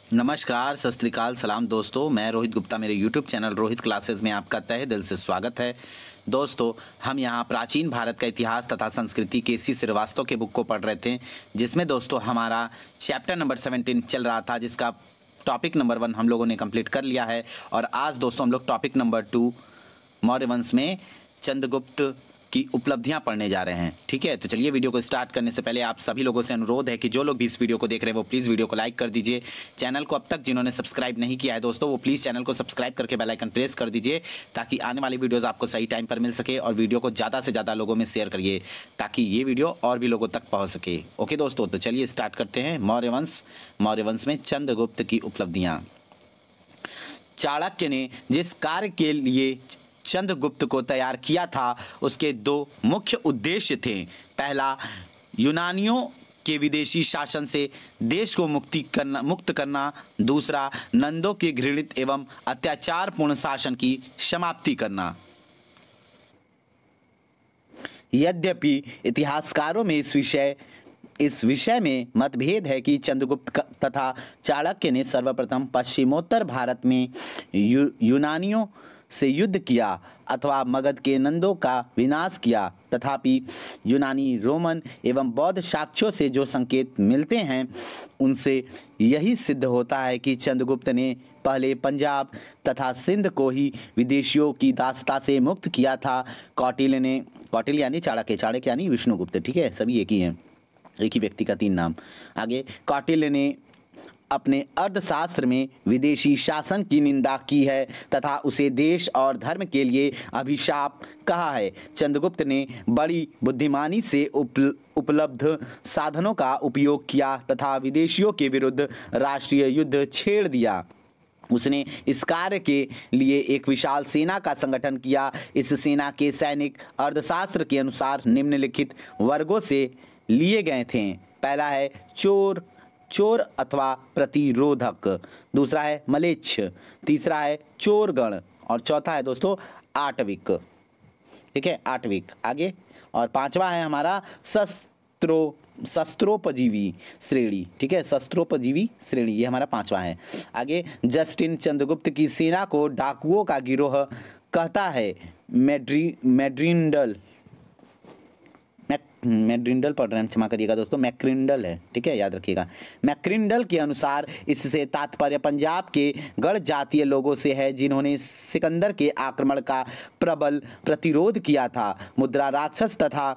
नमस्कार, सत श्री अकाल, सलाम दोस्तों। मैं रोहित गुप्ता, मेरे YouTube चैनल रोहित क्लासेस में आपका तहे दिल से स्वागत है। दोस्तों, हम यहाँ प्राचीन भारत का इतिहास तथा संस्कृति के सी श्रीवास्तव के बुक को पढ़ रहे थे, जिसमें दोस्तों हमारा चैप्टर नंबर 17 चल रहा था, जिसका टॉपिक नंबर 1 हम लोगों ने कंप्लीट कर लिया है। और आज दोस्तों हम लोग टॉपिक नंबर 2 मौर्य वंश में चंद्रगुप्त की उपलब्धियां पढ़ने जा रहे हैं। ठीक है, तो चलिए वीडियो को स्टार्ट करने से पहले आप सभी लोगों से अनुरोध है कि जो लोग भी इस वीडियो को देख रहे हैं वो प्लीज़ वीडियो को लाइक कर दीजिए। चैनल को अब तक जिन्होंने सब्सक्राइब नहीं किया है दोस्तों, वो प्लीज़ चैनल को सब्सक्राइब करके बेल आइकन प्रेस कर दीजिए, ताकि आने वाली वीडियोज़ आपको सही टाइम पर मिल सके। और वीडियो को ज़्यादा से ज़्यादा लोगों में शेयर करिए, ताकि ये वीडियो और भी लोगों तक पहुँच सके। ओके दोस्तों, तो चलिए स्टार्ट करते हैं। मौर्य वंश में चंद्रगुप्त की उपलब्धियाँ। चाणक्य ने जिस कार्य के लिए चंद्रगुप्त को तैयार किया था, उसके 2 मुख्य उद्देश्य थे। पहला, यूनानियों के विदेशी शासन से देश को मुक्त करना। दूसरा, नंदों के घृणित एवं अत्याचारपूर्ण शासन की समाप्ति करना। यद्यपि इतिहासकारों में इस विषय में मतभेद है कि चंद्रगुप्त तथा चाणक्य ने सर्वप्रथम पश्चिमोत्तर भारत में यूनानियों से युद्ध किया अथवा मगध के नंदों का विनाश किया। तथापि यूनानी, रोमन एवं बौद्ध साक्ष्यों से जो संकेत मिलते हैं, उनसे यही सिद्ध होता है कि चंद्रगुप्त ने पहले पंजाब तथा सिंध को ही विदेशियों की दासता से मुक्त किया था। कौटिल्य यानी चाणक्य यानी विष्णुगुप्त, ठीक है, सभी एक ही हैं, एक ही व्यक्ति का 3 नाम। आगे, कौटिल्य ने अपने अर्थशास्त्र में विदेशी शासन की निंदा की है तथा उसे देश और धर्म के लिए अभिशाप कहा है। चंद्रगुप्त ने बड़ी बुद्धिमानी से उपलब्ध साधनों का उपयोग किया तथा विदेशियों के विरुद्ध राष्ट्रीय युद्ध छेड़ दिया। उसने इस कार्य के लिए एक विशाल सेना का संगठन किया। इस सेना के सैनिक अर्थशास्त्र के अनुसार निम्नलिखित वर्गों से लिए गए थे। पहला है चोर अथवा प्रतिरोधक, दूसरा है मलेच्छ, तीसरा है चोरगण और चौथा है दोस्तों आटविक। ठीक है, आटविक। आगे, और 5वां है हमारा शस्त्रोपजीवी श्रेणी। ठीक है, शस्त्रोपजीवी श्रेणी, ये हमारा 5वां है। आगे, जस्टिन चंद्रगुप्त की सेना को डाकुओं का गिरोह कहता है। मैक्रिंडल पढ़ रहे हैं, क्षमा करिएगा दोस्तों, मैक्रिंडल है, ठीक है, याद रखिएगा। मैक्रिंडल के अनुसार इससे तात्पर्य पंजाब के गढ़ जातीय लोगों से है, जिन्होंने सिकंदर के आक्रमण का प्रबल प्रतिरोध किया था। मुद्रा राक्षस तथा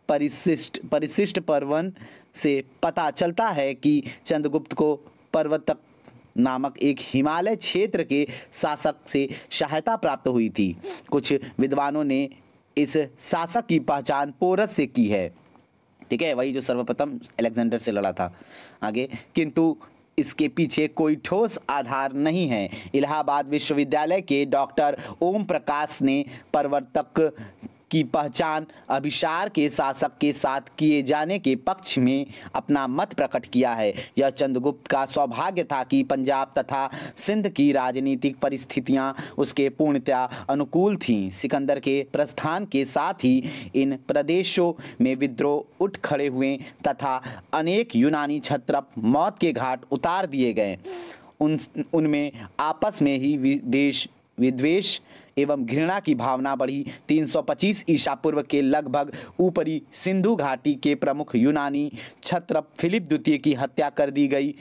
परिशिष्ट पर्वन से पता चलता है कि चंद्रगुप्त को पर्वतक नामक एक हिमालय क्षेत्र के शासक से सहायता प्राप्त हुई थी। कुछ विद्वानों ने इस शासक की पहचान पोरस से की है। ठीक है, वही जो सर्वप्रथम अलेक्जेंडर से लड़ा था। आगे, किंतु इसके पीछे कोई ठोस आधार नहीं है। इलाहाबाद विश्वविद्यालय के डॉक्टर ओम प्रकाश ने प्रवर्तक की पहचान अभिसार के शासक के साथ किए जाने के पक्ष में अपना मत प्रकट किया है। यह चंद्रगुप्त का सौभाग्य था कि पंजाब तथा सिंध की राजनीतिक परिस्थितियां उसके पूर्णतया अनुकूल थीं। सिकंदर के प्रस्थान के साथ ही इन प्रदेशों में विद्रोह उठ खड़े हुए तथा अनेक यूनानी क्षत्रप मौत के घाट उतार दिए गए। उनमें आपस में ही विद्वेष एवं घृणा की भावना बढ़ी। 325 ईसा पूर्व के लगभग ऊपरी सिंधु घाटी के प्रमुख यूनानी क्षत्रप फिलिप द्वितीय की हत्या कर दी गई।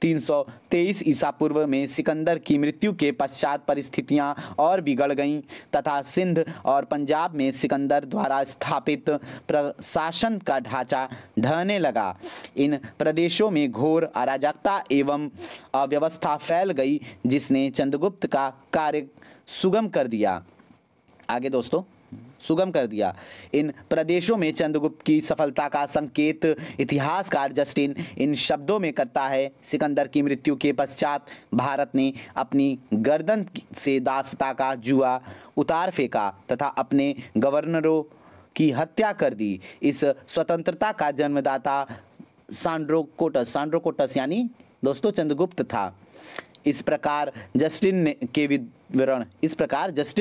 323 ईसा पूर्व में सिकंदर की मृत्यु के पश्चात परिस्थितियां और बिगड़ गईं तथा सिंध और पंजाब में सिकंदर द्वारा स्थापित प्रशासन का ढांचा ढहने लगा। इन प्रदेशों में घोर अराजकता एवं अव्यवस्था फैल गई, जिसने चंद्रगुप्त का कार्य सुगम कर दिया। आगे दोस्तों, सुगम कर दिया। इन प्रदेशों में चंद्रगुप्त की सफलता का संकेत इतिहासकार जस्टिन इन शब्दों में करता है। सिकंदर की मृत्यु के पश्चात भारत ने अपनी गर्दन से दासता का जुआ उतार फेंका तथा अपने गवर्नरों की हत्या कर दी। इस स्वतंत्रता का जन्मदाता सांड्रोकोटस यानी दोस्तों चंद्रगुप्त था। इस प्रकार जस्टिन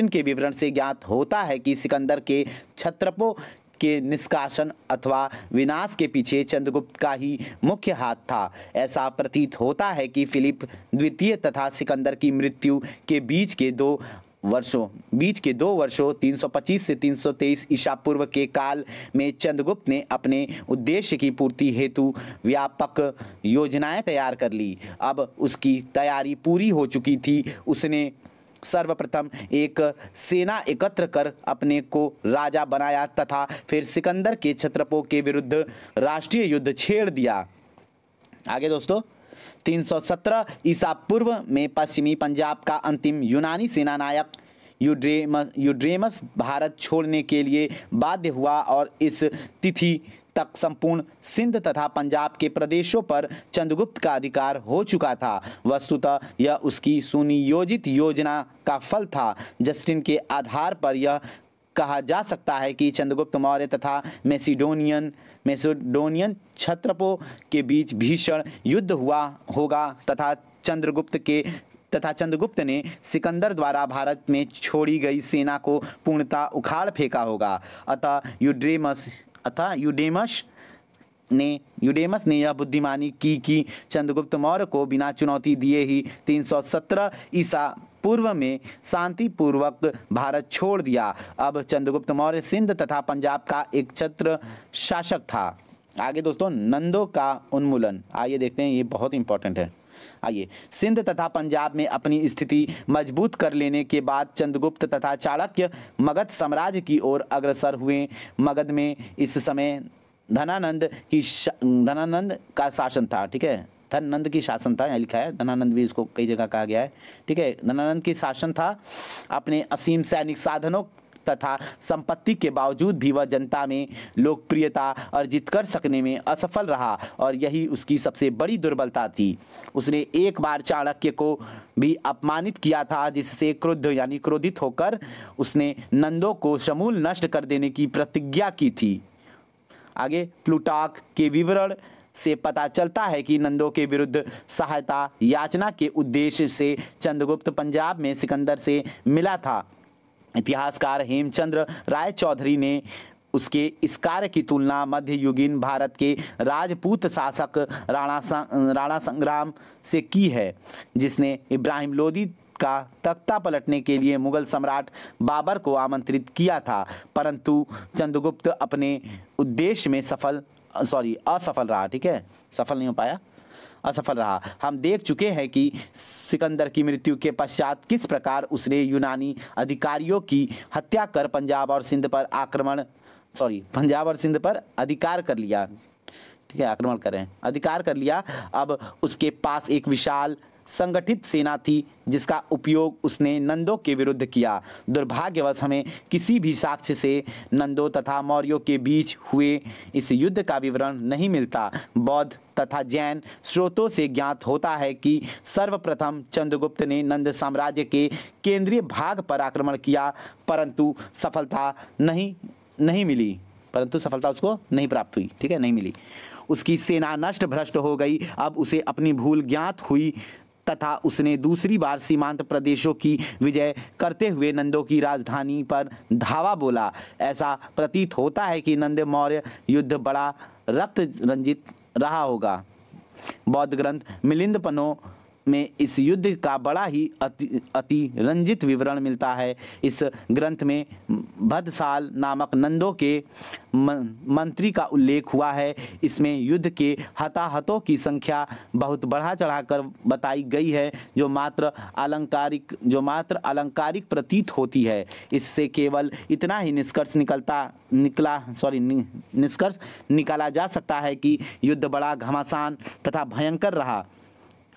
के विवरण से ज्ञात होता है कि सिकंदर के क्षत्रपों के निष्कासन अथवा विनाश के पीछे चंद्रगुप्त का ही मुख्य हाथ था। ऐसा प्रतीत होता है कि फिलिप द्वितीय तथा सिकंदर की मृत्यु के बीच के दो वर्षों 325 से 323 ईसा पूर्व के काल में चंद्रगुप्त ने अपने उद्देश्य की पूर्ति हेतु व्यापक योजनाएं तैयार कर ली। अब उसकी तैयारी पूरी हो चुकी थी। उसने सर्वप्रथम एक सेना एकत्र कर अपने को राजा बनाया तथा फिर सिकंदर के क्षत्रपों के विरुद्ध राष्ट्रीय युद्ध छेड़ दिया। आगे दोस्तों, 317 ईसा पूर्व में पश्चिमी पंजाब का अंतिम यूनानी सेनानायक यूड्रेमस भारत छोड़ने के लिए बाध्य हुआ और इस तिथि तक संपूर्ण सिंध तथा पंजाब के प्रदेशों पर चंद्रगुप्त का अधिकार हो चुका था। वस्तुतः यह उसकी सुनियोजित योजना का फल था। जस्टिन के आधार पर यह कहा जा सकता है कि चंद्रगुप्त मौर्य तथा मैसेडोनियन क्षत्रपों के बीच भीषण युद्ध हुआ होगा तथा चंद्रगुप्त ने सिकंदर द्वारा भारत में छोड़ी गई सेना को पूर्णतः उखाड़ फेंका होगा। अतः यूडेमस ने यह बुद्धिमानी की कि चंद्रगुप्त मौर्य को बिना चुनौती दिए ही 317 ईसा पूर्व में शांतिपूर्वक भारत छोड़ दिया। अब चंद्रगुप्त मौर्य सिंध तथा पंजाब का एक छत्र शासक था। आगे दोस्तों, नंदों का उन्मूलन आइए देखते हैं, ये बहुत इंपॉर्टेंट है। आइए, सिंध तथा पंजाब में अपनी स्थिति मजबूत कर लेने के बाद चंद्रगुप्त तथा चाणक्य मगध साम्राज्य की ओर अग्रसर हुए। मगध में इस समय धनानंद का शासन था। ठीक है, धनानंद की शासन था, यहाँ लिखा है धनानंद, भी इसको कई जगह कहा गया है। ठीक है, धनानंद की शासन था। अपने असीम सैनिक साधनों तथा संपत्ति के बावजूद भी वह जनता में लोकप्रियता अर्जित कर सकने में असफल रहा और यही उसकी सबसे बड़ी दुर्बलता थी। उसने एक बार चाणक्य को भी अपमानित किया था, जिससे क्रोधित होकर उसने नंदों को समूल नष्ट कर देने की प्रतिज्ञा की थी। आगे, प्लूटार्क के विवरण से पता चलता है कि नंदों के विरुद्ध सहायता याचना के उद्देश्य से चंद्रगुप्त पंजाब में सिकंदर से मिला था। इतिहासकार हेमचंद्र राय चौधरी ने उसके इस कार्य की तुलना मध्ययुगीन भारत के राजपूत शासक राणा संग्राम से की है, जिसने इब्राहिम लोदी का तख्ता पलटने के लिए मुगल सम्राट बाबर को आमंत्रित किया था, परंतु चंद्रगुप्त अपने उद्देश्य में असफल रहा। ठीक है, सफल नहीं हो पाया, असफल रहा। हम देख चुके हैं कि सिकंदर की मृत्यु के पश्चात किस प्रकार उसने यूनानी अधिकारियों की हत्या कर पंजाब और सिंध पर अधिकार कर लिया। ठीक है, आक्रमण करें, अधिकार कर लिया। अब उसके पास एक विशाल संगठित सेना थी जिसका उपयोग उसने नंदों के विरुद्ध किया। दुर्भाग्यवश हमें किसी भी साक्ष्य से नंदों तथा मौर्यों के बीच हुए इस युद्ध का विवरण नहीं मिलता। बौद्ध तथा जैन स्रोतों से ज्ञात होता है कि सर्वप्रथम चंद्रगुप्त ने नंद साम्राज्य के केंद्रीय भाग पर आक्रमण किया, परंतु सफलता उसको नहीं प्राप्त हुई। ठीक है, नहीं मिली। उसकी सेना नष्ट भ्रष्ट हो गई। अब उसे अपनी भूल ज्ञात हुई तथा उसने दूसरी बार सीमांत प्रदेशों की विजय करते हुए नंदों की राजधानी पर धावा बोला। ऐसा प्रतीत होता है कि नंद मौर्य युद्ध बड़ा रक्त रंजित रहा होगा। बौद्ध ग्रंथ मिलिंद पन्नों में इस युद्ध का बड़ा ही अति रंजित विवरण मिलता है। इस ग्रंथ में भद्रसाल नामक नंदों के मंत्री का उल्लेख हुआ है। इसमें युद्ध के हताहतों की संख्या बहुत बढ़ा चढ़ाकर बताई गई है, जो मात्र अलंकारिक प्रतीत होती है। इससे केवल इतना ही निष्कर्ष निकाला जा सकता है कि युद्ध बड़ा घमासान तथा भयंकर रहा।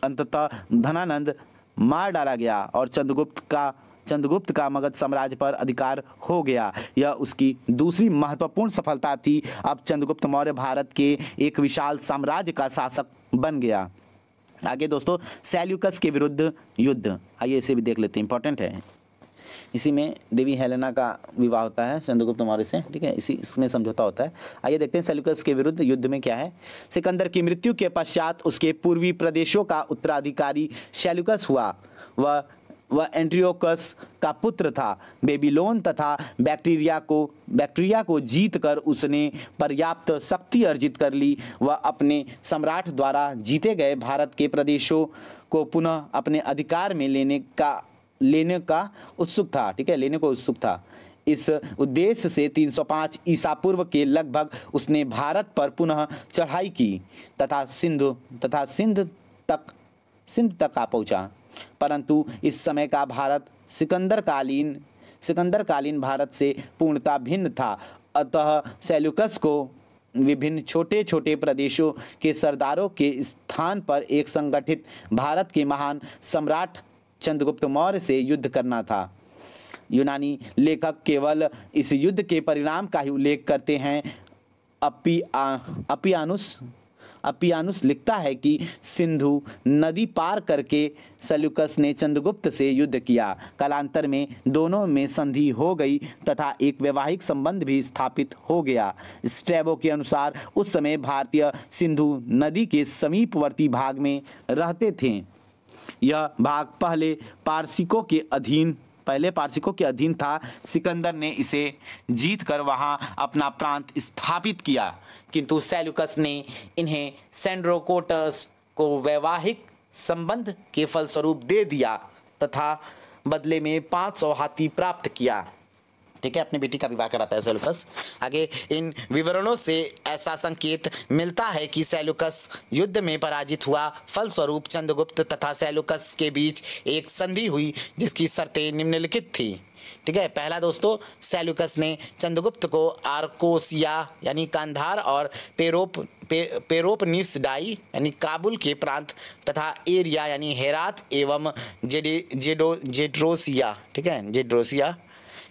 अंततः धनानंद मार डाला गया और चंद्रगुप्त का मगध साम्राज्य पर अधिकार हो गया। यह उसकी दूसरी महत्वपूर्ण सफलता थी। अब चंद्रगुप्त मौर्य भारत के एक विशाल साम्राज्य का शासक बन गया। आगे दोस्तों, सेल्यूकस के विरुद्ध युद्ध, आइए इसे भी देख लेते हैं, इंपॉर्टेंट है। इसी में देवी हेलेना का विवाह होता है चंद्रगुप्त मौर्य से। ठीक है, इसमें समझौता होता है। आइए देखते हैं सेल्यूकस के विरुद्ध युद्ध में क्या है। सिकंदर की मृत्यु के पश्चात उसके पूर्वी प्रदेशों का उत्तराधिकारी सेल्यूकस हुआ। वह वह एंटियोकस का पुत्र था। बेबीलोन तथा बैक्ट्रिया को जीतकर उसने पर्याप्त शक्ति अर्जित कर ली। वह अपने सम्राट द्वारा जीते गए भारत के प्रदेशों को पुनः अपने अधिकार में लेने का उत्सुक था। ठीक है, लेने को उत्सुक था। इस उद्देश्य से 305 ईसा पूर्व के लगभग उसने भारत पर पुनः चढ़ाई की तथा सिंध तक आ पहुंचा। परंतु इस समय का भारत सिकंदरकालीन भारत से पूर्णतः भिन्न था। अतः सेल्यूकस को विभिन्न छोटे छोटे प्रदेशों के सरदारों के स्थान पर एक संगठित भारत के महान सम्राट चंद्रगुप्त मौर्य से युद्ध करना था। यूनानी लेखक केवल इस युद्ध के परिणाम का ही उल्लेख करते हैं। अपियानुस लिखता है कि सिंधु नदी पार करके सेल्यूकस ने चंद्रगुप्त से युद्ध किया। कालांतर में दोनों में संधि हो गई तथा एक वैवाहिक संबंध भी स्थापित हो गया। स्ट्रैबो के अनुसार उस समय भारतीय सिंधु नदी के समीपवर्ती भाग में रहते थे। यह भाग पहले पारसिकों के अधीन था। सिकंदर ने इसे जीतकर वहां अपना प्रांत स्थापित किया, किंतु सेल्यूकस ने इन्हें सेंड्रोकोटस को वैवाहिक संबंध के फलस्वरूप दे दिया तथा बदले में 500 हाथी प्राप्त किया। ठीक है, अपनी बेटी का विवाह कराता है सेल्यूकस। आगे इन विवरणों से ऐसा संकेत मिलता है कि सेल्यूकस युद्ध में पराजित हुआ। फलस्वरूप चंद्रगुप्त तथा सेल्यूकस के बीच एक संधि हुई जिसकी शर्तें निम्नलिखित थी। ठीक है, पहला दोस्तों, सेल्यूकस ने चंद्रगुप्त को आर्कोसिया यानी कांधार और पेरोपनिसडाई यानी काबुल के प्रांत तथा एरिया यानी हेरात एवं जेड्रोसिया, ठीक है, जेड्रोसिया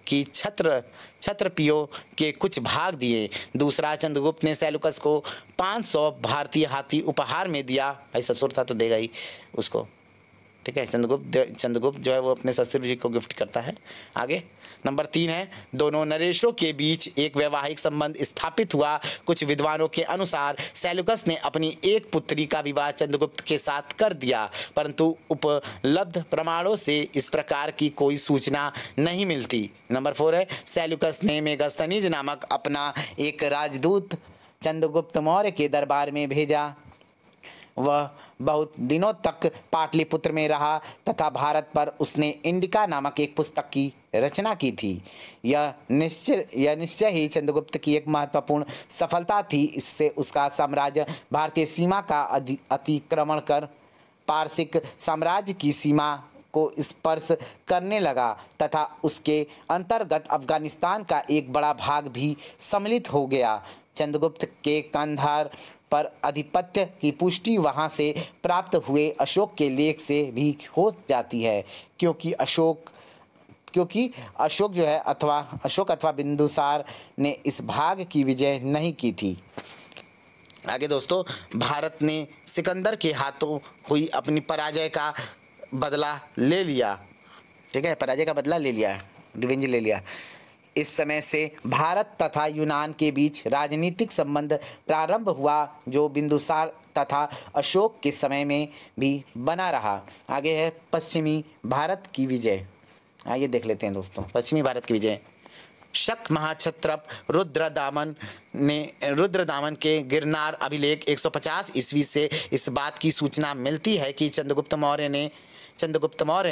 की छत्रपियों के कुछ भाग दिए। दूसरा, चंद्रगुप्त ने सेल्यूकस को 500 भारतीय हाथी उपहार में दिया। भाई ससुर था तो देगा ही उसको। ठीक है, चंद्रगुप्त जो है वो अपने ससुर जी को गिफ्ट करता है। आगे नंबर 3 है, दोनों नरेशों के बीच एक वैवाहिक संबंध स्थापित हुआ। कुछ विद्वानों के अनुसार सेल्यूकस ने अपनी एक पुत्री का विवाह चंद्रगुप्त के साथ कर दिया, परंतु उपलब्ध प्रमाणों से इस प्रकार की कोई सूचना नहीं मिलती। नंबर 4 है, सेल्यूकस ने मेगास्थनीज नामक अपना एक राजदूत चंद्रगुप्त मौर्य के दरबार में भेजा। वह बहुत दिनों तक पाटलिपुत्र में रहा तथा भारत पर उसने इंडिका नामक एक पुस्तक की रचना की थी। यह निश्चय ही चंद्रगुप्त की एक महत्वपूर्ण सफलता थी। इससे उसका साम्राज्य भारतीय सीमा का अतिक्रमण कर पारसिक साम्राज्य की सीमा को स्पर्श करने लगा तथा उसके अंतर्गत अफगानिस्तान का एक बड़ा भाग भी सम्मिलित हो गया। चंद्रगुप्त के कांधार पर आधिपत्य की पुष्टि वहां से प्राप्त हुए अशोक के लेख से भी हो जाती है, क्योंकि अशोक जो है अथवा बिंदुसार ने इस भाग की विजय नहीं की थी। आगे दोस्तों, भारत ने सिकंदर के हाथों हुई अपनी पराजय का बदला ले लिया। ठीक है, पराजय का बदला ले लिया, रिवेंज ले लिया। इस समय से भारत तथा यूनान के बीच राजनीतिक संबंध प्रारंभ हुआ, जो बिंदुसार तथा अशोक के समय में भी बना रहा। आगे है पश्चिमी भारत की विजय। आइए देख लेते हैं दोस्तों, पश्चिमी भारत की विजय। शक महाक्षत्रप रुद्रदामन के गिरनार अभिलेख 150 ईस्वी से इस बात की सूचना मिलती है कि चंद्रगुप्त मौर्य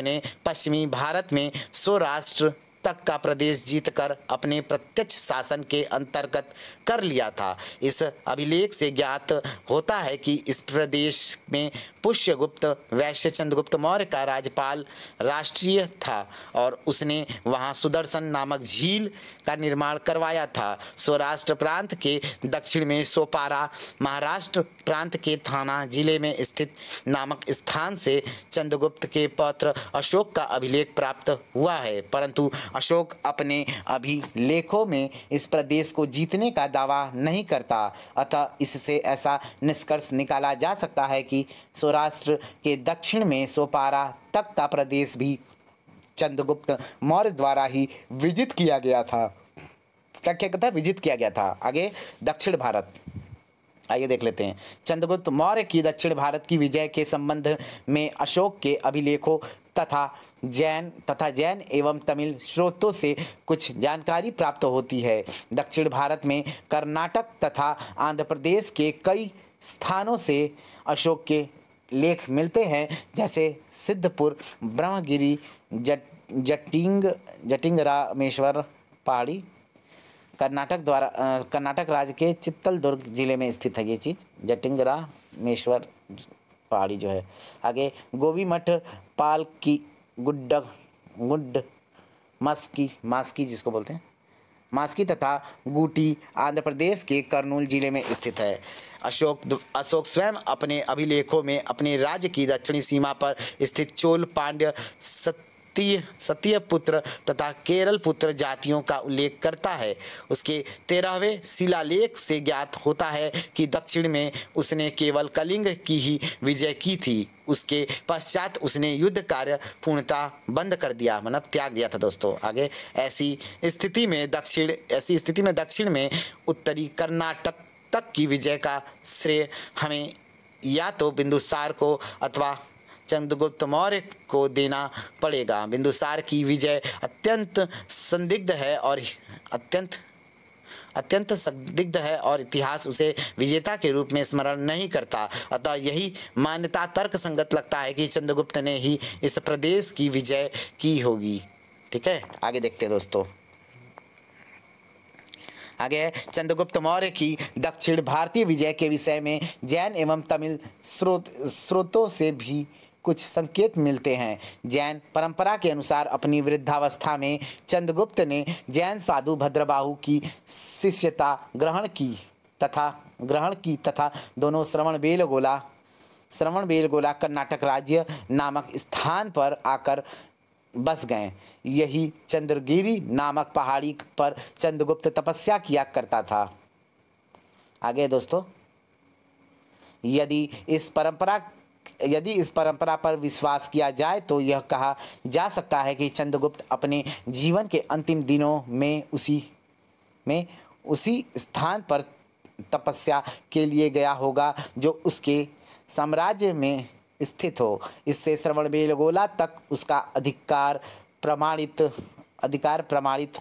ने पश्चिमी भारत में सौराष्ट्र तक का प्रदेश जीतकर अपने प्रत्यक्ष शासन के अंतर्गत कर लिया था। इस अभिलेख से ज्ञात होता है कि इस प्रदेश में पुष्यगुप्त वैश्य चंद्रगुप्त मौर्य का राज्यपाल राष्ट्रीय था और उसने वहां सुदर्शन नामक झील का निर्माण करवाया था। सौराष्ट्र प्रांत के दक्षिण में सोपारा, महाराष्ट्र प्रांत के थाना जिले में स्थित नामक स्थान से चंद्रगुप्त के पौत्र अशोक का अभिलेख प्राप्त हुआ है, परंतु अशोक अपने अभिलेखों में इस प्रदेश को जीतने का दावा नहीं करता। अतः इससे ऐसा निष्कर्ष निकाला जा सकता है कि सौराष्ट्र के दक्षिण में सोपारा तक का प्रदेश भी चंद्रगुप्त मौर्य द्वारा ही विजित किया गया था। क्या कहता है? विजित किया गया था। आगे दक्षिण भारत, आइए देख लेते हैं। चंद्रगुप्त मौर्य की दक्षिण भारत की विजय के संबंध में अशोक के अभिलेखों तथा जैन एवं तमिल स्रोतों से कुछ जानकारी प्राप्त होती है। दक्षिण भारत में कर्नाटक तथा आंध्र प्रदेश के कई स्थानों से अशोक के लेख मिलते हैं, जैसे सिद्धपुर, ब्रह्मगिरी, जटिंगरामेश्वर पहाड़ी। कर्नाटक राज्य के चित्रदुर्ग जिले में स्थित है ये चीज़, जटिंगरामेश्वर पहाड़ी जो है। आगे गोवीमठ, पालकी, गुड्ड मास्की जिसको बोलते हैं, मास्की तथा गूटी आंध्र प्रदेश के कर्नूल जिले में स्थित है। अशोक स्वयं अपने अभिलेखों में अपने राज्य की दक्षिणी सीमा पर स्थित चोल, पांड्य, सत्य पुत्र तथा केरल पुत्र जातियों का उल्लेख करता है। उसके 13वें शिलालेख से ज्ञात होता है कि दक्षिण में उसने केवल कलिंग की ही विजय की थी। उसके पश्चात उसने युद्ध कार्य पूर्णतः बंद कर दिया, मतलब त्याग दिया था दोस्तों। आगे ऐसी स्थिति में दक्षिण में उत्तरी कर्नाटक तक की विजय का श्रेय हमें या तो बिंदुसार को अथवा चंद्रगुप्त मौर्य को देना पड़ेगा। बिंदुसार की विजय अत्यंत संदिग्ध है और इतिहास उसे विजेता के रूप में स्मरण नहीं करता। अतः यही मान्यता तर्क संगत लगता है कि चंद्रगुप्त ने ही इस प्रदेश की विजय की होगी। ठीक है, आगे देखते हैं दोस्तों। आगे है चंद्रगुप्त मौर्य की दक्षिण भारतीय विजय के विषय में जैन एवं तमिल स्रोतों से भी कुछ संकेत मिलते हैं। जैन परंपरा के अनुसार अपनी वृद्धावस्था में चंद्रगुप्त ने जैन साधु भद्रबाहु की शिष्यता ग्रहण की तथा दोनों श्रवणबेलगोला कर्नाटक राज्य नामक स्थान पर आकर बस गए। यही चंद्रगिरी नामक पहाड़ी पर चंद्रगुप्त तपस्या किया करता था। आगे दोस्तों, यदि इस परंपरा पर विश्वास किया जाए तो यह कहा जा सकता है कि चंद्रगुप्त अपने जीवन के अंतिम दिनों में उसी स्थान पर तपस्या के लिए गया होगा जो उसके साम्राज्य में स्थित हो। इससे श्रवणबेलगोला तक उसका अधिकार प्रमाणित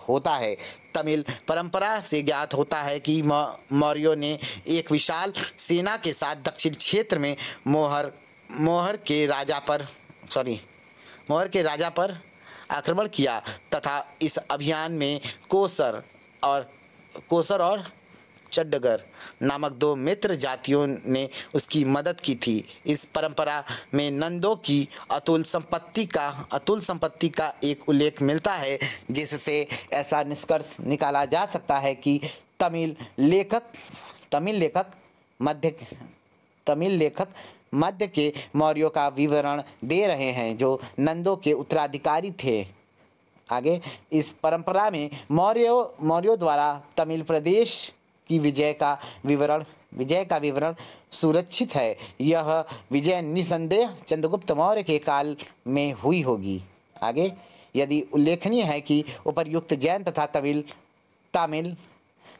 होता है। तमिल परंपरा से ज्ञात होता है कि मौर्यों ने एक विशाल सेना के साथ दक्षिण क्षेत्र में मोहर के राजा पर आक्रमण किया तथा इस अभियान में कोसर और चड्डगर नामक दो मित्र जातियों ने उसकी मदद की थी। इस परंपरा में नंदों की अतुल संपत्ति का एक उल्लेख मिलता है, जिससे ऐसा निष्कर्ष निकाला जा सकता है कि तमिल लेखक मध्य के मौर्यों का विवरण दे रहे हैं जो नंदों के उत्तराधिकारी थे। आगे इस परंपरा में मौर्यों द्वारा तमिल प्रदेश की विजय का विवरण सुरक्षित है। यह विजय निसंदेह चंद्रगुप्त मौर्य के काल में हुई होगी। आगे यदि उल्लेखनीय है कि उपर्युक्त जैन तथा तमिल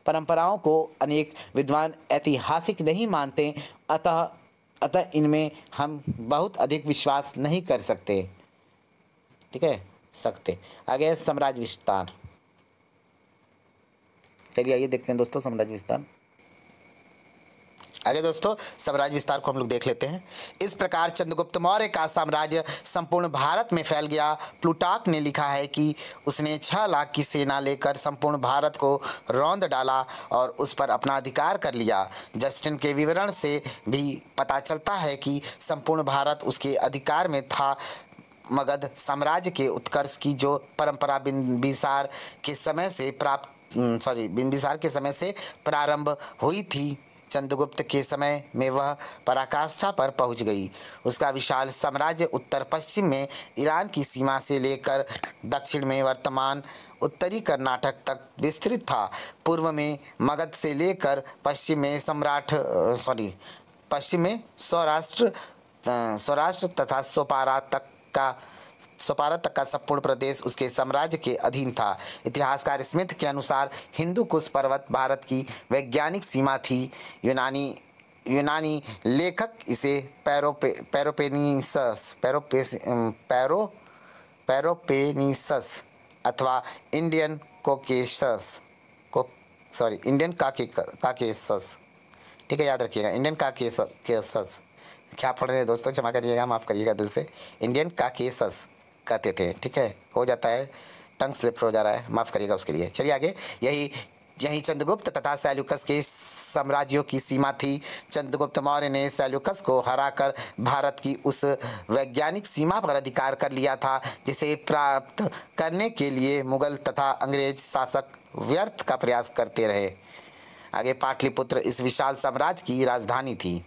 परंपराओं को अनेक विद्वान ऐतिहासिक नहीं मानते, अतः इनमें हम बहुत अधिक विश्वास नहीं कर सकते। ठीक है, आगे साम्राज्य विस्तार। चलिए आइए देखते हैं दोस्तों साम्राज्य विस्तार। आगे दोस्तों साम्राज्य विस्तार को हम लोग देख लेते हैं। इस प्रकार चंद्रगुप्त मौर्य का साम्राज्य संपूर्ण भारत में फैल गया। प्लूटार्क ने लिखा है कि उसने 6 लाख की सेना लेकर संपूर्ण भारत को रौंद डाला और उस पर अपना अधिकार कर लिया। जस्टिन के विवरण से भी पता चलता है कि संपूर्ण भारत उसके अधिकार में था। मगध साम्राज्य के उत्कर्ष की जो परंपरा बिंबिसार के समय से प्रारंभ हुई थी, चंद्रगुप्त के समय में वह पराकाष्ठा पर पहुंच गई। उसका विशाल साम्राज्य उत्तर पश्चिम में ईरान की सीमा से लेकर दक्षिण में वर्तमान उत्तरी कर्नाटक तक विस्तृत था। पूर्व में मगध से लेकर पश्चिम में सौराष्ट्र तथा सोपारा तक का संपूर्ण प्रदेश उसके साम्राज्य के अधीन था। इतिहासकार स्मिथ के अनुसार हिंदू कुश पर्वत भारत की वैज्ञानिक सीमा थी। यूनानी लेखक इसे पेलोपोनेसस अथवा इंडियन कोकेसस इंडियन काकेसस, ठीक है, याद रखिएगा, इंडियन काकेसस। क्या पढ़ रहे हैं दोस्तों, क्षमा करिएगा, माफ़ करिएगा दिल से, इंडियन काकेसस कहते थे, ठीक है, हो जाता है, टंग स्लिप हो जा रहा है, माफ़ करिएगा उसके लिए। चलिए आगे, यही चंद्रगुप्त तथा सैल्यूकस के साम्राज्यों की सीमा थी। चंद्रगुप्त मौर्य ने सैल्यूकस को हराकर भारत की उस वैज्ञानिक सीमा पर अधिकार कर लिया था जिसे प्राप्त करने के लिए मुगल तथा अंग्रेज शासक व्यर्थ का प्रयास करते रहे। आगे, पाटलिपुत्र इस विशाल साम्राज्य की राजधानी थी,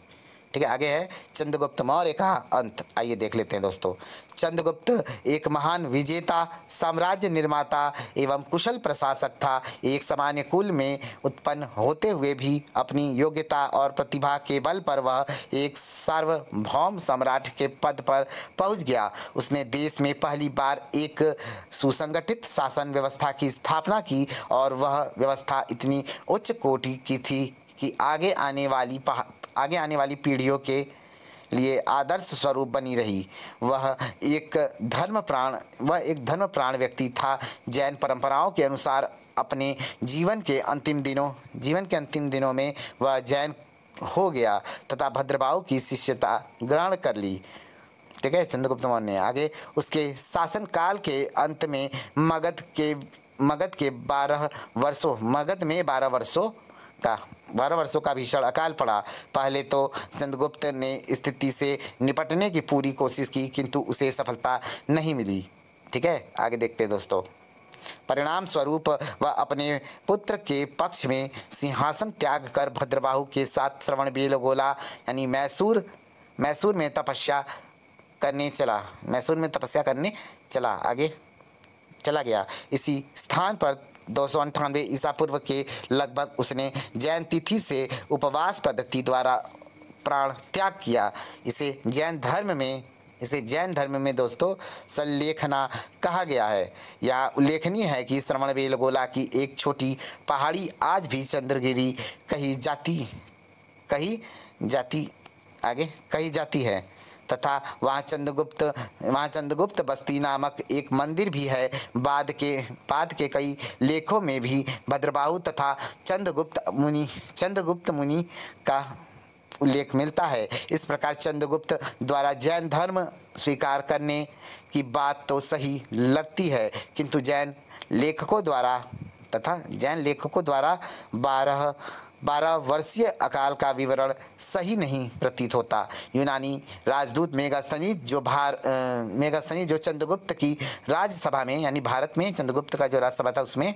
ठीक है। आगे है चंद्रगुप्त मौर्य का अंत। आइए देख लेते हैं दोस्तों। चंद्रगुप्त एक महान विजेता, साम्राज्य निर्माता एवं कुशल प्रशासक था। एक सामान्य कुल में उत्पन्न होते हुए भी अपनी योग्यता और प्रतिभा के बल पर वह एक सार्वभौम सम्राट के पद पर पहुंच गया। उसने देश में पहली बार एक सुसंगठित शासन व्यवस्था की स्थापना की और वह व्यवस्था इतनी उच्च कोटि की थी कि आगे आने वाली पीढ़ियों के लिए आदर्श स्वरूप बनी रही। वह एक धर्मप्राण व्यक्ति था। जैन परंपराओं के अनुसार अपने जीवन के अंतिम दिनों में वह जैन हो गया तथा भद्रबाहु की शिष्यता ग्रहण कर ली, ठीक है, चंद्रगुप्त मौर्य ने। आगे, उसके शासनकाल के अंत में मगध में 12 वर्षों का भीषण अकाल पड़ा। पहले तो चंद्रगुप्त ने स्थिति से निपटने की पूरी कोशिश की किंतु उसे सफलता नहीं मिली, ठीक है। आगे देखते हैं दोस्तों। परिणाम स्वरूप वह अपने पुत्र के पक्ष में सिंहासन त्याग कर भद्रबाहु के साथ श्रवणबेलगोला यानी मैसूर में तपस्या करने चला गया। इसी स्थान पर 298 ईसा पूर्व के लगभग उसने जैन तिथि से उपवास पद्धति द्वारा प्राण त्याग किया। इसे जैन धर्म में दोस्तों संलेखना कहा गया है। यह उल्लेखनीय है कि श्रवणबेलगोला की एक छोटी पहाड़ी आज भी चंद्रगिरी कही जाती है तथा वहाँ चंद्रगुप्त बस्ती नामक एक मंदिर भी है। बाद के कई लेखों में भी भद्रबाहु तथा चंद्रगुप्त मुनि का उल्लेख मिलता है। इस प्रकार चंद्रगुप्त द्वारा जैन धर्म स्वीकार करने की बात तो सही लगती है किंतु जैन लेखकों द्वारा 12 वर्षीय अकाल का विवरण सही नहीं प्रतीत होता। यूनानी राजदूत मेगास्थनीज जो चंद्रगुप्त की राज्यसभा में यानी भारत में चंद्रगुप्त का जो राज्यसभा था उसमें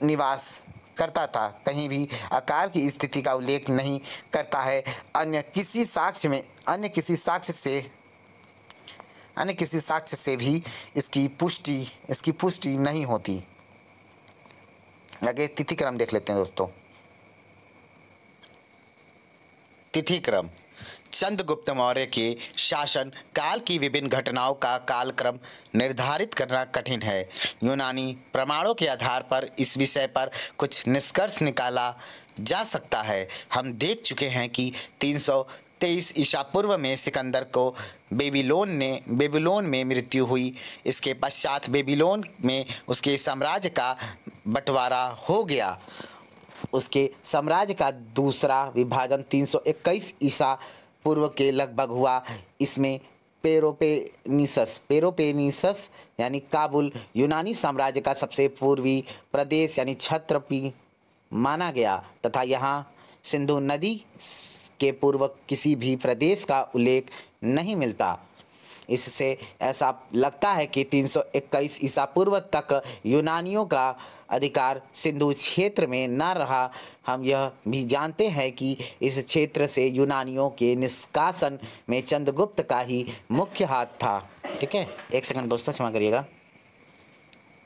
निवास करता था, कहीं भी अकाल की स्थिति का उल्लेख नहीं करता है। अन्य किसी साक्ष्य से भी इसकी पुष्टि नहीं होती। आगे तिथि क्रम देख लेते हैं दोस्तों। तिथि क्रम। चंद्रगुप्त मौर्य के शासन काल की विभिन्न घटनाओं का कालक्रम निर्धारित करना कठिन है। यूनानी प्रमाणों के आधार पर इस विषय पर कुछ निष्कर्ष निकाला जा सकता है। हम देख चुके हैं कि 323 ईसा पूर्व में सिकंदर को बेबीलोन में मृत्यु हुई। इसके पश्चात बेबीलोन में उसके साम्राज्य का बंटवारा हो गया। उसके साम्राज्य का दूसरा विभाजन 321 ईसा पूर्व के लगभग हुआ। इसमें पेलोपोनेसस यानी काबुल यूनानी साम्राज्य का सबसे पूर्वी प्रदेश यानी क्षत्रपी माना गया तथा यहाँ सिंधु नदी के पूर्व किसी भी प्रदेश का उल्लेख नहीं मिलता। इससे ऐसा लगता है कि 321 ईसा पूर्व तक यूनानियों का अधिकार सिंधु क्षेत्र में न रहा। हम यह भी जानते हैं कि इस क्षेत्र से यूनानियों के निष्कासन में चंद्रगुप्त का ही मुख्य हाथ था, ठीक है। एक सेकंड दोस्तों, क्षमा करिएगा,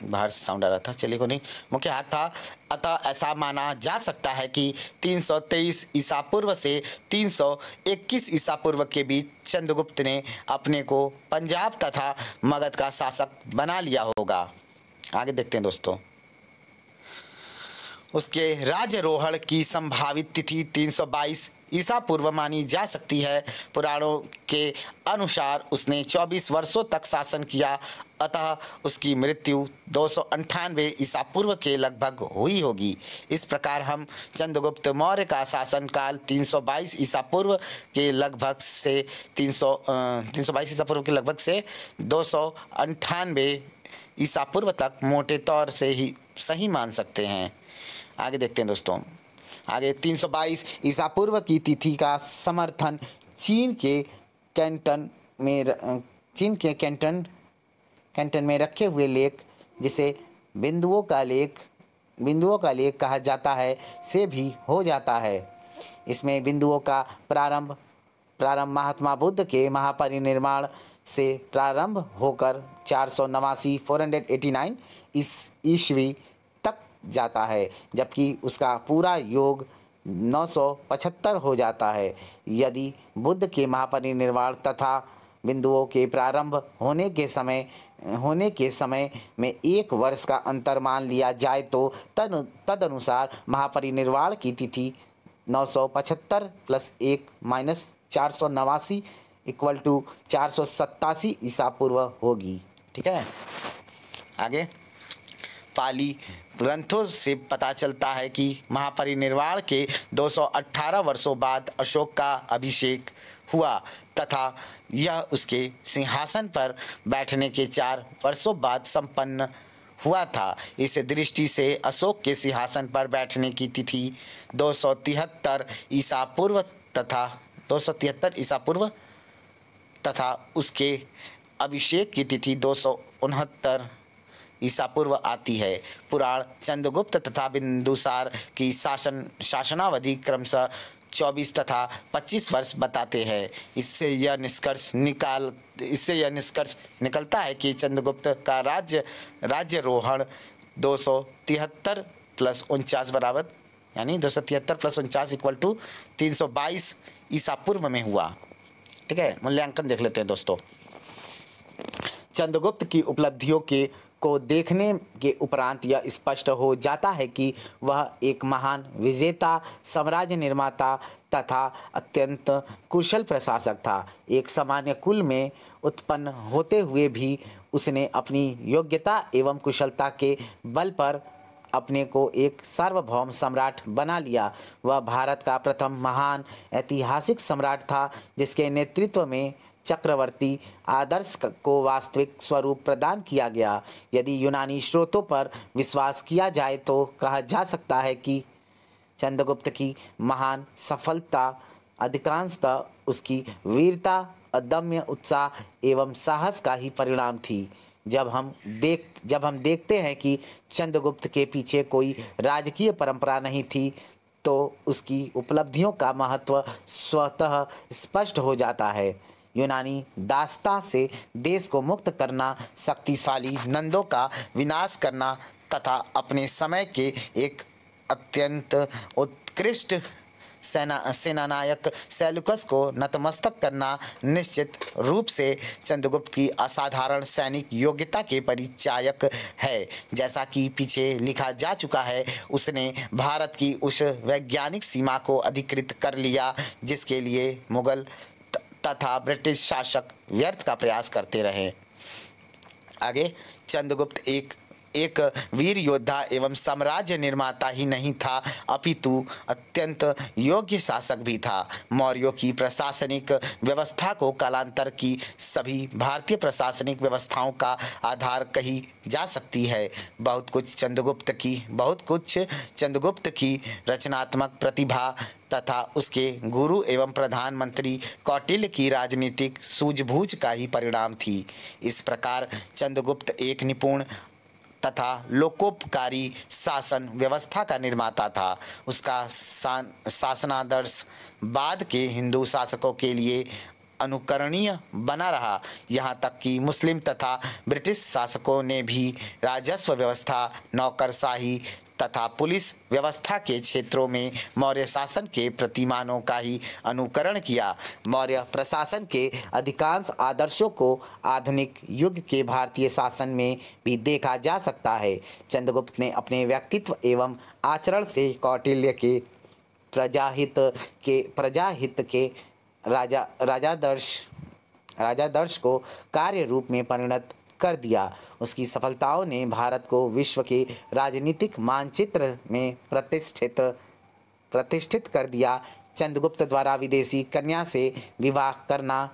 बाहर से साउंड आ रहा था, चलिए को नहीं, मुख्य हाथ था। अतः ऐसा माना जा सकता है कि 323 ईसा पूर्व से 321 ईसा पूर्व के बीच चंद्रगुप्त ने अपने को पंजाब तथा मगध का शासक बना लिया होगा। आगे देखते हैं दोस्तों। उसके राज्यारोहण की संभावित तिथि 322 ईसा पूर्व मानी जा सकती है। पुराणों के अनुसार उसने 24 वर्षों तक शासन किया, अतः उसकी मृत्यु 298 ईसा पूर्व के लगभग हुई होगी। इस प्रकार हम चंद्रगुप्त मौर्य का शासनकाल 322 ईसा पूर्व के लगभग से 322 ईसा पूर्व के लगभग से 298 ईसा पूर्व तक मोटे तौर से ही सही मान सकते हैं। आगे देखते हैं दोस्तों। आगे 322 ईसा पूर्व की तिथि का समर्थन चीन के कैंटन में रखे हुए लेख, जिसे बिंदुओं का लेख कहा जाता है, से भी हो जाता है। इसमें बिंदुओं का प्रारंभ महात्मा बुद्ध के महापरिनिर्वाण से प्रारंभ होकर 489 ईस्वी तक जाता है, जबकि उसका पूरा योग 975 हो जाता है। यदि बुद्ध के महापरिनिर्वाण तथा बिंदुओं के प्रारंभ होने के समय में 1 वर्ष का अंतर मान लिया जाए तो तदनुसार महापरिनिर्वाण की तिथि 975 + 1 - 489 = 487 ईसा पूर्व होगी। ठीक है। आगे पाली ग्रंथों से पता चलता है कि महापरिनिर्वाण के 218 वर्षों बाद अशोक का अभिषेक हुआ तथा यह उसके सिंहासन पर बैठने के 4 वर्षों बाद संपन्न हुआ था। इस दृष्टि से अशोक के सिंहासन पर बैठने की तिथि 273 ईसा पूर्व तथा उसके अभिषेक की तिथि 269 ईसा पूर्व आती है। पुराण चंद्रगुप्त तथा बिंदुसार की शासनावधि क्रमशः 24 तथा 25 वर्ष बताते हैं। इससे यह निष्कर्ष निकलता है कि चंद्रगुप्त का राज्यरोहण 273 + 49 बराबर, यानी 273 + 49 = 322 ईसा पूर्व में हुआ। ठीक है। मूल्यांकन देख लेते हैं दोस्तों। चंद्रगुप्त की उपलब्धियों को देखने के उपरांत यह स्पष्ट हो जाता है कि वह एक महान विजेता, साम्राज्य निर्माता तथा अत्यंत कुशल प्रशासक था। एक सामान्य कुल में उत्पन्न होते हुए भी उसने अपनी योग्यता एवं कुशलता के बल पर अपने को एक सार्वभौम सम्राट बना लिया। वह भारत का प्रथम महान ऐतिहासिक सम्राट था जिसके नेतृत्व में चक्रवर्ती आदर्श को वास्तविक स्वरूप प्रदान किया गया। यदि यूनानी स्रोतों पर विश्वास किया जाए तो कहा जा सकता है कि चंद्रगुप्त की महान सफलता अधिकांशतः उसकी वीरता, अदम्य उत्साह एवं साहस का ही परिणाम थी। जब हम देखते हैं कि चंद्रगुप्त के पीछे कोई राजकीय परंपरा नहीं थी तो उसकी उपलब्धियों का महत्व स्वतः स्पष्ट हो जाता है। यूनानी दासता से देश को मुक्त करना, शक्तिशाली नंदों का विनाश करना तथा अपने समय के एक अत्यंत उत्कृष्ट सेनानायक सेल्यूकस को नतमस्तक करना निश्चित रूप से चंद्रगुप्त की असाधारण सैनिक योग्यता के परिचायक है। जैसा कि पीछे लिखा जा चुका है, उसने भारत की उस वैज्ञानिक सीमा को अधिकृत कर लिया जिसके लिए मुगल तथा ब्रिटिश शासक व्यर्थ का प्रयास करते रहे। आगे चंद्रगुप्त एक वीर योद्धा एवं साम्राज्य निर्माता ही नहीं था, अपितु अत्यंत योग्य शासक भी था। मौर्यों की प्रशासनिक व्यवस्था को कालांतर की सभी भारतीय प्रशासनिक व्यवस्थाओं का आधार कही जा सकती है। बहुत कुछ चंद्रगुप्त की रचनात्मक प्रतिभा तथा उसके गुरु एवं प्रधानमंत्री कौटिल्य की राजनीतिक सूझबूझ का ही परिणाम थी। इस प्रकार चंद्रगुप्त एक निपुण तथा लोकोपकारी शासन व्यवस्था का निर्माता था। उसका शासनादर्श बाद के हिंदू शासकों के लिए अनुकरणीय बना रहा। यहाँ तक कि मुस्लिम तथा ब्रिटिश शासकों ने भी राजस्व व्यवस्था, नौकरशाही तथा पुलिस व्यवस्था के क्षेत्रों में मौर्य शासन के प्रतिमानों का ही अनुकरण किया। मौर्य प्रशासन के अधिकांश आदर्शों को आधुनिक युग के भारतीय शासन में भी देखा जा सकता है। चंद्रगुप्त ने अपने व्यक्तित्व एवं आचरण से कौटिल्य के प्रजाहित के राजादर्श को कार्य रूप में परिणत कर दिया। उसकी सफलताओं ने भारत को विश्व के राजनीतिक मानचित्र में प्रतिष्ठित कर दिया। चंद्रगुप्त द्वारा विदेशी कन्या से विवाह करना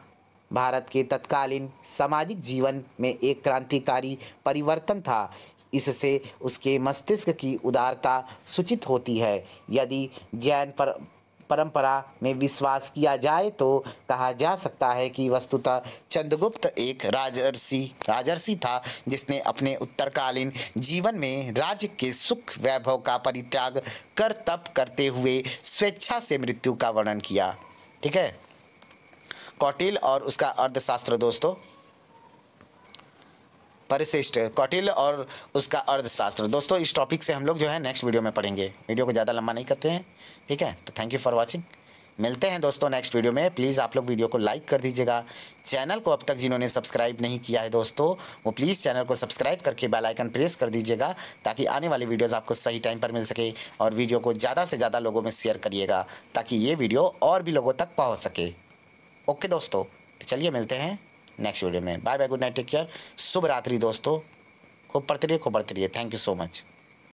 भारत के तत्कालीन सामाजिक जीवन में एक क्रांतिकारी परिवर्तन था। इससे उसके मस्तिष्क की उदारता सूचित होती है। यदि जैन परंपरा में विश्वास किया जाए तो कहा जा सकता है कि वस्तुतः चंद्रगुप्त एक राजर्षि था जिसने अपने उत्तरकालीन जीवन में राज्य के सुख वैभव का परित्याग कर तप करते हुए स्वेच्छा से मृत्यु का वर्णन किया। ठीक है, कौटिल्य और उसका अर्थशास्त्र दोस्तों, परिशिष्ट कौटिल्य और उसका अर्थशास्त्र दोस्तों, इस टॉपिक से हम लोग जो है नेक्स्ट वीडियो में पढ़ेंगे। वीडियो को ज़्यादा लंबा नहीं करते हैं, ठीक है। तो थैंक यू फॉर वाचिंग, मिलते हैं दोस्तों नेक्स्ट वीडियो में। प्लीज़ आप लोग वीडियो को लाइक कर दीजिएगा। चैनल को अब तक जिन्होंने सब्सक्राइब नहीं किया है दोस्तों, वो प्लीज़ चैनल को सब्सक्राइब करके बेल आइकन प्रेस कर दीजिएगा ताकि आने वाली वीडियोज़ आपको सही टाइम पर मिल सके। और वीडियो को ज़्यादा से ज़्यादा लोगों में शेयर करिएगा ताकि ये वीडियो और भी लोगों तक पहुँच सके। ओके दोस्तों, तो चलिए मिलते हैं नेक्स्ट वीडियो में। Bye bye, good night, take care, शुभ रात्रि दोस्तों, खूब पढ़ते रहिए, खूब बढ़ते रहिए। Thank you so much.